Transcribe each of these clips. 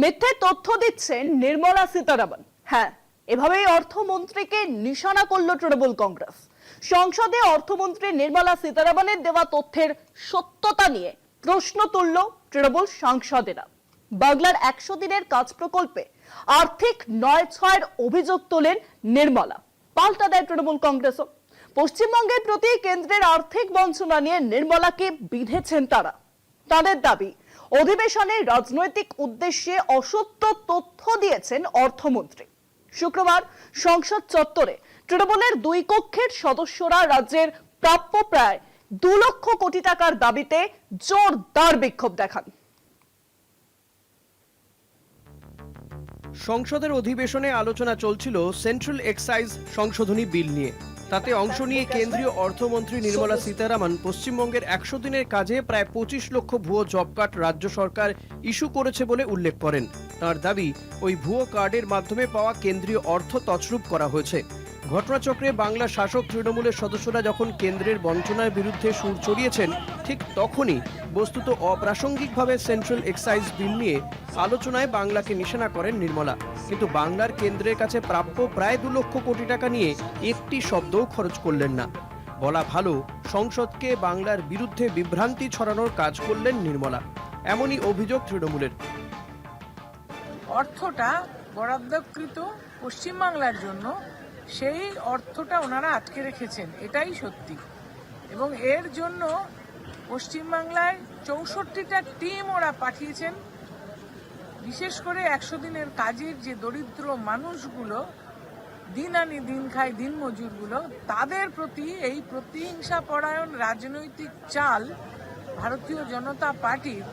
মিথ্যে তথ্য দিচ্ছেন নির্মলা সীতারামন। হ্যাঁ, এভাবেই অর্থমন্ত্রীকে নিশানা করল তৃণমূল কংগ্রেস। সংসদে অর্থমন্ত্রী নির্মলা সীতারামনের দেওয়া তথ্যের সত্যতা নিয়ে প্রশ্ন তুলল তৃণমূল সাংসদেরা। বাংলার 100 দিনের কাজ প্রকল্পে আর্থিক নয়-ছয়ের অভিযোগ তোলেন নির্মলা। পাল্টা দেয় তৃণমূল কংগ্রেসও। পশ্চিমবঙ্গের প্রতি কেন্দ্রের আর্থিক বঞ্চনা নিয়ে নির্মলাকে বিঁধেছেন তারা। তাদের দাবি, অধিবেশনে রাজনৈতিক উদ্দেশ্যে অসত্য তথ্য দিয়েছেন অর্থমন্ত্রী। শুক্রবার সংসদ চত্বরে তৃণমূলের 2 কক্ষের সদস্যরা রাজ্যের প্রাপ্য প্রায় 2 লক্ষ কোটি টাকার দাবিতে জোরদার বিক্ষোভ দেখান। সংসদের অধিবেশনে আলোচনা চলছিল সেন্ট্রাল এক্সাইজ সংশোধনী বিল নিয়ে। তাতে অংশ নিয়ে কেন্দ্রীয় অর্থমন্ত্রী নির্মলা সীতারামন পশ্চিমবঙ্গের 100 দিনের কাজে প্রায় 25 লক্ষ ভুয়ো জব কার্ড রাজ্য সরকার ইস্যু করেছে বলে উল্লেখ করেন। তার দাবি, ওই ভুয়ো কার্ডের মাধ্যমে পাওয়া কেন্দ্রীয় অর্থ তছরূপ করা হয়েছে। ঘটনাচক্রে বাংলা শাসক তৃণমূলের সদস্যরা যখন কেন্দ্রের বঞ্চনার বিরুদ্ধে সুর চড়িয়েছেন, ঠিক তখনই বস্তুত অপ্রাসঙ্গিকভাবে সেন্ট্রাল এক্সাইজ বিল নিয়ে আলোচনায় বাংলাকে নিশানা করেন নির্মলা। কিন্তু বাংলার কেন্দ্রের কাছে প্রাপ্য প্রায় 2 লক্ষ কোটি টাকা নিয়ে একটি শব্দও খরচ করলেন না। বলা ভালো, সংসদকে বাংলার বিরুদ্ধে বিভ্রান্তি ছড়ানোর কাজ করলেন নির্মলা। এমনই অভিযোগ তৃণমূলের। অর্থটা বরাদ্দকৃত পশ্চিমবাংলার জন্য, সেই অর্থটা ওনারা আটকে রেখেছেন, এটাই সত্যি। এবং এর জন্য পশ্চিমবাংলায় 64টা টিম ওরা পাঠিয়েছেন। বিশেষ করে 100 দিনের কাজের যে দরিদ্র মানুষগুলো, দিন আনি দিন খায় দিনমজুরগুলো, তাদের প্রতি এই প্রতিহিংসা পরায়ণ রাজনৈতিক চাল ভারতীয় জনতা পার্টির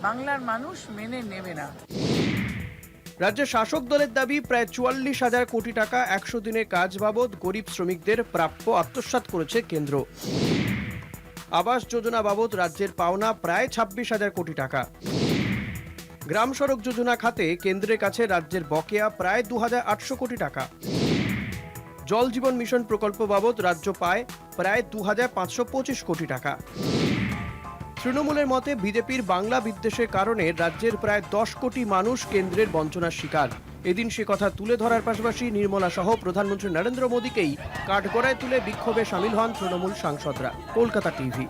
বাংলার মানুষ মেনে নেবে না। রাজ্যের শাসক দলের দাবি, প্রায় 44,000 কোটি টাকা 100 দিনের কাজ বাবদ গরিব শ্রমিকদের প্রাপ্য আত্মসাৎ করেছে কেন্দ্র। আবাস যোজনা বাবদ রাজ্যের পাওনা প্রায় 26,000 কোটি টাকা। গ্রাম সড়ক যোজনা খাতে কেন্দ্রের কাছে রাজ্যের বকেয়া প্রায় 2,800 কোটি টাকা। জল জীবন মিশন প্রকল্প বাবদ রাজ্য পায় প্রায় 2,525 কোটি টাকা। তৃণমূলের মতে বিজেপির বাংলা বিদ্বেষের কারণে রাজ্যের প্রায় 10 কোটি মানুষ কেন্দ্রের বঞ্চনার শিকার। এদিন সে কথা তুলে ধরার পাশাপাশি নির্মলা সহ প্রধানমন্ত্রী নরেন্দ্র মোদীকেই কাঠগড়ায় তুলে বিক্ষোভে সামিল হন তৃণমূল সাংসদরা। কলকাতা টিভি।